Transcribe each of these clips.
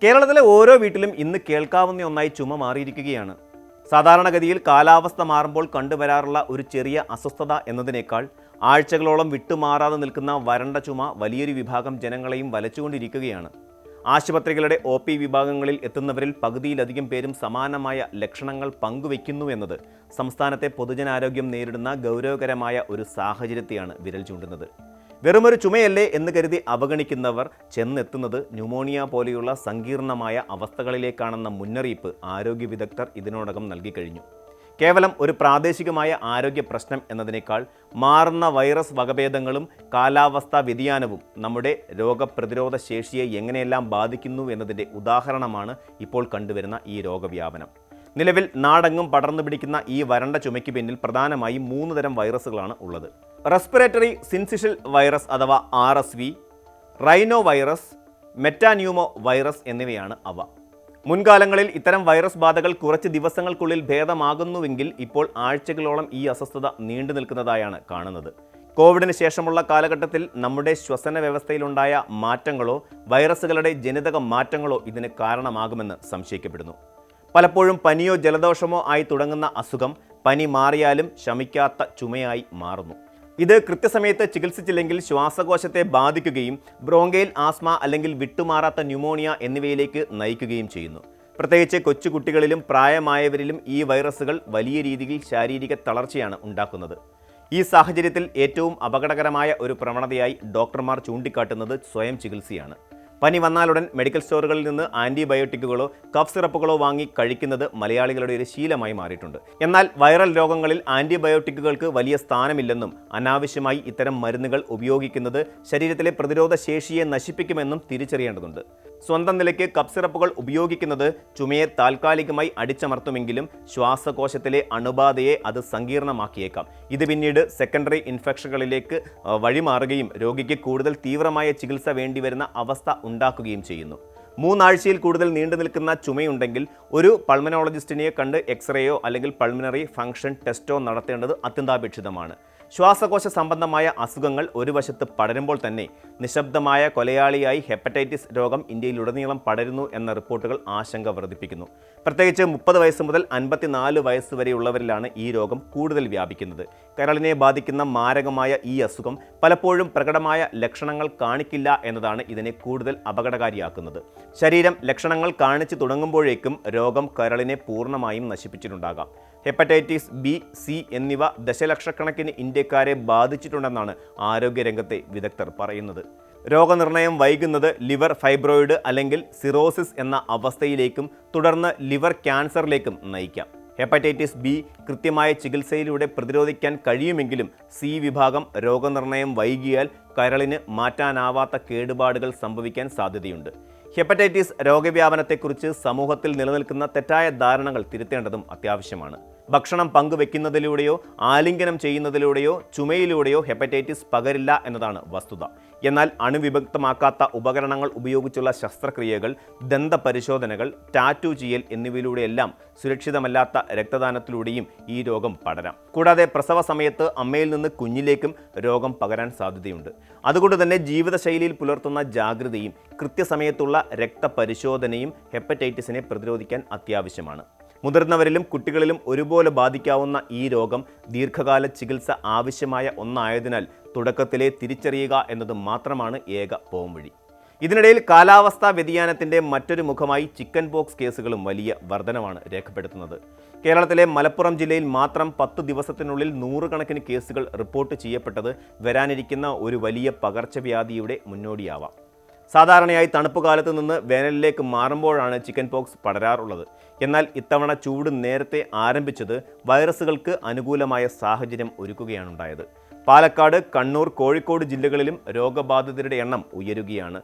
കേരളത്തിലെ ഓരോ വീട്ടിലും ഇന്ന് കേൾക്കാവുന്ന ഒന്നായി ചുമ മാറിയിരിക്കുകയാണ്. സാധാരണഗതിയിൽ കാലാവസ്ഥ മാറുമ്പോൾ കണ്ടുവരാറുള്ള ഒരു ചെറിയ അസ്വസ്ഥത എന്നതിനേക്കാൾ ആഴ്ചകളോളം വിട്ടുമാറാതെ നിൽക്കുന്ന വരണ്ട ചുമ വലിയൊരു വിഭാഗം ജനങ്ങളെയും വലച്ചുകൊണ്ടിരിക്കുകയാണ്. ആശുപത്രികളുടെ OP വിഭാഗങ്ങളിൽ എത്തുന്നവരിൽ പകുതിയിലധികം പേരും സമാനമായ ലക്ഷണങ്ങൾ പങ്കുവയ്ക്കുന്നു എന്നത് സംസ്ഥാനത്തെ പൊതുജനാരോഗ്യം നേരിടുന്ന ഗൗരവകരമായ ഒരു സാഹചര്യത്തെയാണ് വിരൽ ചൂണ്ടുന്നത്. വെറുമൊരു ചുമയല്ലേ എന്ന് കരുതി അവഗണിക്കുന്നവർ ചെന്നെത്തുന്നത് ന്യൂമോണിയ പോലെയുള്ള സങ്കീർണമായ അവസ്ഥകളിലേക്കാണെന്ന മുന്നറിയിപ്പ് ആരോഗ്യ വിദഗ്ധർ ഇതിനോടകം നൽകിക്കഴിഞ്ഞു. കേവലം ഒരു പ്രാദേശികമായ ആരോഗ്യ പ്രശ്നം എന്നതിനേക്കാൾ മാറുന്ന വൈറസ് വകഭേദങ്ങളും കാലാവസ്ഥാ വ്യതിയാനവും നമ്മുടെ രോഗപ്രതിരോധ ശേഷിയെ എങ്ങനെയെല്ലാം ബാധിക്കുന്നു എന്നതിൻ്റെ ഉദാഹരണമാണ് ഇപ്പോൾ കണ്ടുവരുന്ന ഈ രോഗവ്യാപനം. നിലവിൽ നാടെങ്ങും പടർന്നു പിടിക്കുന്ന ഈ വരണ്ട ചുമയ്ക്ക് പിന്നിൽ പ്രധാനമായും 3 തരം വൈറസുകളാണ് ഉള്ളത്. റെസ്പിറേറ്ററി സിൻസിഷ്യൽ വൈറസ് അഥവാ RSV, റൈനോ വൈറസ്, മെറ്റാന്യൂമോ വൈറസ് എന്നിവയാണ് അവ. മുൻകാലങ്ങളിൽ ഇത്തരം വൈറസ് ബാധകൾ കുറച്ച് ദിവസങ്ങൾക്കുള്ളിൽ ഭേദമാകുന്നുവെങ്കിൽ ഇപ്പോൾ ആഴ്ചകളോളം ഈ അസ്വസ്ഥത നീണ്ടു നിൽക്കുന്നതായാണ് കാണുന്നത്. കോവിഡിന് ശേഷമുള്ള കാലഘട്ടത്തിൽ നമ്മുടെ ശ്വസന വ്യവസ്ഥയിലുണ്ടായ മാറ്റങ്ങളോ വൈറസുകളുടെ ജനിതക മാറ്റങ്ങളോ ഇതിന് കാരണമാകുമെന്ന് സംശയിക്കപ്പെടുന്നു. പലപ്പോഴും പനിയോ ജലദോഷമോ ആയി തുടങ്ങുന്ന അസുഖം പനി മാറിയാലും ശമിക്കാത്ത ചുമയായി മാറുന്നു. ഇത് കൃത്യസമയത്ത് ചികിത്സിച്ചില്ലെങ്കിൽ ശ്വാസകോശത്തെ ബാധിക്കുകയും ബ്രോങ്കെയിൽ ആസ്മ അല്ലെങ്കിൽ വിട്ടുമാറാത്ത ന്യൂമോണിയ എന്നിവയിലേക്ക് നയിക്കുകയും ചെയ്യുന്നു. പ്രത്യേകിച്ച് കൊച്ചുകുട്ടികളിലും പ്രായമായവരിലും ഈ വൈറസുകൾ വലിയ രീതിയിൽ ശാരീരിക തളർച്ചയാണ് ഉണ്ടാക്കുന്നത്. ഈ സാഹചര്യത്തിൽ ഏറ്റവും അപകടകരമായ ഒരു പ്രവണതയായി ഡോക്ടർമാർ ചൂണ്ടിക്കാട്ടുന്നത് സ്വയം ചികിത്സയാണ്. പനി വന്നാലുടൻ മെഡിക്കൽ സ്റ്റോറുകളിൽ നിന്ന് ആൻറ്റിബയോട്ടിക്കുകളോ കഫ് സിറപ്പുകളോ വാങ്ങി കഴിക്കുന്നത് മലയാളികളുടെ ഒരു ശീലമായി മാറിയിട്ടുണ്ട്. എന്നാൽ വൈറൽ രോഗങ്ങളിൽ ആൻറ്റിബയോട്ടിക്കുകൾക്ക് വലിയ സ്ഥാനമില്ലെന്നും അനാവശ്യമായി ഇത്തരം മരുന്നുകൾ ഉപയോഗിക്കുന്നത് ശരീരത്തിലെ പ്രതിരോധ ശേഷിയെ നശിപ്പിക്കുമെന്നും തിരിച്ചറിയേണ്ടതുണ്ട്. സ്വന്തം നിലയ്ക്ക് കഫ് സിറപ്പുകൾ ഉപയോഗിക്കുന്നത് ചുമയെ താൽക്കാലികമായി അടിച്ചമർത്തുമെങ്കിലും ശ്വാസകോശത്തിലെ അണുബാധയെ അത് സങ്കീർണമാക്കിയേക്കാം. ഇത് പിന്നീട് സെക്കൻഡറി ഇൻഫെക്ഷനുകളിലേക്ക് വഴിമാറുകയും രോഗിക്ക് കൂടുതൽ തീവ്രമായ ചികിത്സ വേണ്ടിവരുന്ന അവസ്ഥ ഉണ്ടാക്കുകയും ചെയ്യുന്നു. 3 ആഴ്ചയിൽ കൂടുതൽ നീണ്ടു നിൽക്കുന്ന ചുമയുണ്ടെങ്കിൽ ഒരു പൾമനോളജിസ്റ്റിനെ കണ്ട് എക്സ്റേയോ അല്ലെങ്കിൽ പൾമിനറി ഫംഗ്ഷൻ ടെസ്റ്റോ നടത്തേണ്ടത് അത്യന്താപേക്ഷിതമാണ്. ശ്വാസകോശ സംബന്ധമായ അസുഖങ്ങൾ ഒരു വശത്ത് പടരുമ്പോൾ തന്നെ നിശബ്ദമായ കൊലയാളിയായി ഹെപ്പറ്റൈറ്റിസ് രോഗം ഇന്ത്യയിലുടനീളം പടരുന്നു എന്ന റിപ്പോർട്ടുകൾ ആശങ്ക വർദ്ധിപ്പിക്കുന്നു. പ്രത്യേകിച്ച് 30 വയസ്സ് മുതൽ 54 വയസ്സ് വരെയുള്ളവരിലാണ് ഈ രോഗം കൂടുതൽ വ്യാപിക്കുന്നത്. കരളിനെ ബാധിക്കുന്ന മാരകമായ ഈ അസുഖം പലപ്പോഴും പ്രകടമായ ലക്ഷണങ്ങൾ കാണിക്കില്ല എന്നതാണ് ഇതിനെ കൂടുതൽ അപകടകാരിയാക്കുന്നത്. ശരീരം ലക്ഷണങ്ങൾ കാണിച്ചു തുടങ്ങുമ്പോഴേക്കും രോഗം കരളിനെ പൂർണ്ണമായും നശിപ്പിച്ചിട്ടുണ്ടാകാം. ഹെപ്പറ്റൈറ്റിസ് B, C എന്നിവ ദശലക്ഷക്കണക്കിന് ഇന്ത്യക്കാരെ ബാധിച്ചിട്ടുണ്ടെന്നാണ് ആരോഗ്യരംഗത്തെ വിദഗ്ധർ പറയുന്നത്. രോഗനിർണയം വൈകുന്നത് ലിവർ ഫൈബ്രോയിഡ് അല്ലെങ്കിൽ സിറോസിസ് എന്ന അവസ്ഥയിലേക്കും തുടർന്ന് ലിവർ ക്യാൻസറിലേക്കും നയിക്കാം. ഹെപ്പറ്റൈറ്റിസ് B കൃത്യമായ ചികിത്സയിലൂടെ പ്രതിരോധിക്കാൻ കഴിയുമെങ്കിലും C വിഭാഗം രോഗനിർണയം വൈകിയാൽ കരളിന് മാറ്റാനാവാത്ത കേടുപാടുകൾ സംഭവിക്കാൻ സാധ്യതയുണ്ട്. ഹെപ്പറ്റൈറ്റിസ് രോഗവ്യാപനത്തെക്കുറിച്ച് സമൂഹത്തിൽ നിലനിൽക്കുന്ന തെറ്റായ ധാരണകൾ തിരുത്തേണ്ടതും അത്യാവശ്യമാണ്. ഭക്ഷണം പങ്കുവെക്കുന്നതിലൂടെയോ ആലിംഗനം ചെയ്യുന്നതിലൂടെയോ ചുമയിലൂടെയോ ഹെപ്പറ്റൈറ്റിസ് പകരില്ല എന്നതാണ് വസ്തുത. എന്നാൽ അണുവിഭക്തമാക്കാത്ത ഉപകരണങ്ങൾ ഉപയോഗിച്ചുള്ള ശസ്ത്രക്രിയകൾ, ദന്തപരിശോധനകൾ, ടാറ്റു ചെയ്യൽ എന്നിവയിലൂടെയെല്ലാം സുരക്ഷിതമല്ലാത്ത രക്തദാനത്തിലൂടെയും ഈ രോഗം പടരാം. കൂടാതെ പ്രസവ സമയത്ത് അമ്മയിൽ നിന്ന് കുഞ്ഞിലേക്കും രോഗം പകരാൻ സാധ്യതയുണ്ട്. അതുകൊണ്ട് തന്നെ ജീവിതശൈലിയിൽ പുലർത്തുന്ന ജാഗ്രതയും കൃത്യസമയത്തുള്ള രക്തപരിശോധനയും ഹെപ്പറ്റൈറ്റിസിനെ പ്രതിരോധിക്കാൻ അത്യാവശ്യമാണ്. മുതിർന്നവരിലും കുട്ടികളിലും ഒരുപോലെ ബാധിക്കാവുന്ന ഈ രോഗം ദീർഘകാല ചികിത്സ ആവശ്യമായ ഒന്നായതിനാൽ തുടക്കത്തിലെ തിരിച്ചറിയുക എന്നത് മാത്രമാണ് ഏക പോംവഴി. ഇതിനിടയിൽ കാലാവസ്ഥാ വ്യതിയാനത്തിൻ്റെ മറ്റൊരു മുഖമായി ചിക്കൻ പോക്സ് കേസുകളും വലിയ വർധനവാണ് രേഖപ്പെടുത്തുന്നത്. കേരളത്തിലെ മലപ്പുറം ജില്ലയിൽ മാത്രം 10 ദിവസത്തിനുള്ളിൽ 100 കണക്കിന് കേസുകൾ റിപ്പോർട്ട് ചെയ്യപ്പെട്ടത് വരാനിരിക്കുന്ന ഒരു വലിയ പകർച്ചവ്യാധിയുടെ മുന്നോടിയാവാം. സാധാരണയായി തണുപ്പ് കാലത്ത് നിന്ന് വേനലിലേക്ക് മാറുമ്പോഴാണ് ചിക്കൻ പോക്സ് പടരാറുള്ളത്. എന്നാൽ ഇത്തവണ ചൂട് നേരത്തെ ആരംഭിച്ചത് വൈറസുകൾക്ക് അനുകൂലമായ സാഹചര്യം ഒരുക്കുകയാണുണ്ടായത്. പാലക്കാട്, കണ്ണൂർ, കോഴിക്കോട് ജില്ലകളിലും രോഗബാധിതരുടെ എണ്ണം ഉയരുകയാണ്.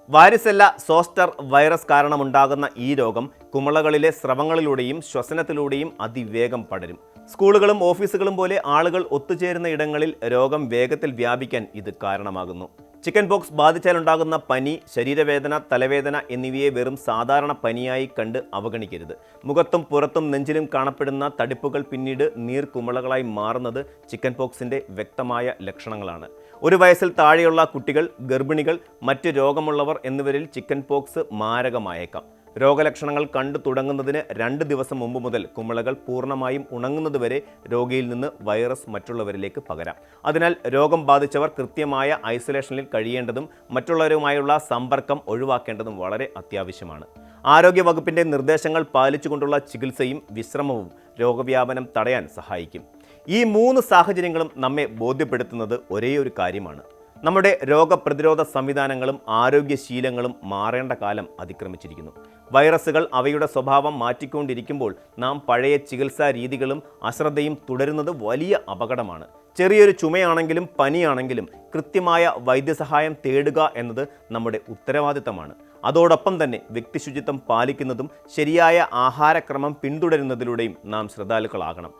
വാരിസെല്ല സോസ്റ്റർ വൈറസ് കാരണമുണ്ടാകുന്ന ഈ രോഗം കുമിളകളിലെ സ്രവങ്ങളിലൂടെയും ശ്വസനത്തിലൂടെയും അതിവേഗം പടരും. സ്കൂളുകളും ഓഫീസുകളും പോലെ ആളുകൾ ഒത്തുചേരുന്ന ഇടങ്ങളിൽ രോഗം വേഗത്തിൽ വ്യാപിക്കാൻ ഇത് കാരണമാകുന്നു. ചിക്കൻ പോക്സ് ബാധിച്ചാലുണ്ടാകുന്ന പനി, ശരീരവേദന, തലവേദന എന്നിവയെ വെറും സാധാരണ പനിയായി കണ്ട് അവഗണിക്കരുത്. മുഖത്തും പുറത്തും നെഞ്ചിലും കാണപ്പെടുന്ന തടിപ്പുകൾ പിന്നീട് നീർക്കുമിളകളായി മാറുന്നത് ചിക്കൻ പോക്സിൻ്റെ വ്യക്തമായ ലക്ഷണങ്ങളാണ്. 1 വയസ്സിൽ താഴെയുള്ള കുട്ടികൾ, ഗർഭിണികൾ, മറ്റ് രോഗമുള്ളവർ എന്നിവരിൽ ചിക്കൻ പോക്സ് മാരകമായേക്കാം. രോഗലക്ഷണങ്ങൾ കണ്ടു തുടങ്ങുന്നതിന് 2 ദിവസം മുമ്പ് മുതൽ കുമിളകൾ പൂർണ്ണമായും ഉണങ്ങുന്നതുവരെ രോഗിയിൽ നിന്ന് വൈറസ് മറ്റുള്ളവരിലേക്ക് പകരാം. അതിനാൽ രോഗം ബാധിച്ചവർ കൃത്യമായ ഐസൊലേഷനിൽ കഴിയേണ്ടതും മറ്റുള്ളവരുമായുള്ള സമ്പർക്കം ഒഴിവാക്കേണ്ടതും വളരെ അത്യാവശ്യമാണ്. ആരോഗ്യവകുപ്പിന്റെ നിർദ്ദേശങ്ങൾ പാലിച്ചുകൊണ്ടുള്ള ചികിത്സയും വിശ്രമവും രോഗവ്യാപനം തടയാൻ സഹായിക്കും. ഈ 3 സാഹചര്യങ്ങളും നമ്മെ ബോധ്യപ്പെടുത്തുന്നത് ഒരേയൊരു കാര്യമാണ്: നമ്മുടെ രോഗപ്രതിരോധ സംവിധാനങ്ങളും ആരോഗ്യശീലങ്ങളും മാറേണ്ട കാലം അതിക്രമിച്ചിരിക്കുന്നു. വൈറസുകൾ അവയുടെ സ്വഭാവം മാറ്റിക്കൊണ്ടിരിക്കുമ്പോൾ നാം പഴയ ചികിത്സാ രീതികളും അശ്രദ്ധയും തുടരുന്നത് വലിയ അപകടമാണ്. ചെറിയൊരു ചുമയാണെങ്കിലും പനിയാണെങ്കിലും കൃത്യമായ വൈദ്യസഹായം തേടുക എന്നത് നമ്മുടെ ഉത്തരവാദിത്തമാണ്. അതോടൊപ്പം തന്നെ വ്യക്തിശുചിത്വം പാലിക്കുന്നതും ശരിയായ ആഹാരക്രമം പിന്തുടരുന്നതിലൂടെയും നാം ശ്രദ്ധാലുക്കളാകണം.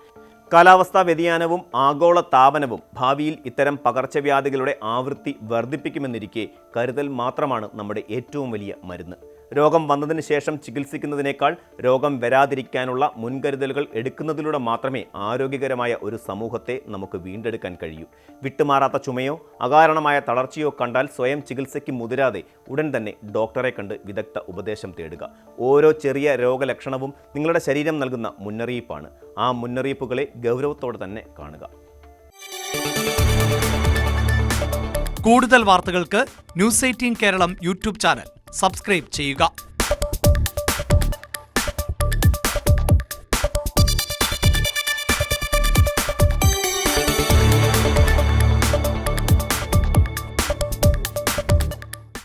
കാലാവസ്ഥാ വ്യതിയാനവും ആഗോള താപനവും ഭാവിയിൽ ഇത്തരം പകർച്ചവ്യാധികളുടെ ആവൃത്തി വർദ്ധിപ്പിക്കുമെന്നിരിക്കെ കരുതൽ മാത്രമാണ് നമ്മുടെ ഏറ്റവും വലിയ മരുന്ന്. രോഗം വന്നതിന് ശേഷം ചികിത്സിക്കുന്നതിനേക്കാൾ രോഗം വരാതിരിക്കാനുള്ള മുൻകരുതലുകൾ എടുക്കുന്നതിലൂടെ മാത്രമേ ആരോഗ്യകരമായ ഒരു സമൂഹത്തെ നമുക്ക് വീണ്ടെടുക്കാൻ കഴിയൂ. വിട്ടുമാറാത്ത ചുമയോ അകാരണമായ തളർച്ചയോ കണ്ടാൽ സ്വയം ചികിത്സയ്ക്ക് മുതിരാതെ ഉടൻ തന്നെ ഡോക്ടറെ കണ്ട് വിദഗ്ധ ഉപദേശം തേടുക. ഓരോ ചെറിയ രോഗലക്ഷണവും നിങ്ങളുടെ ശരീരം നൽകുന്ന മുന്നറിയിപ്പാണ്. ആ മുന്നറിയിപ്പുകളെ ഗൗരവത്തോടെ തന്നെ കാണുക. കൂടുതൽ വാർത്തകൾക്ക് news 18 Keralam YouTube channel subscribe ചെയ്യുക.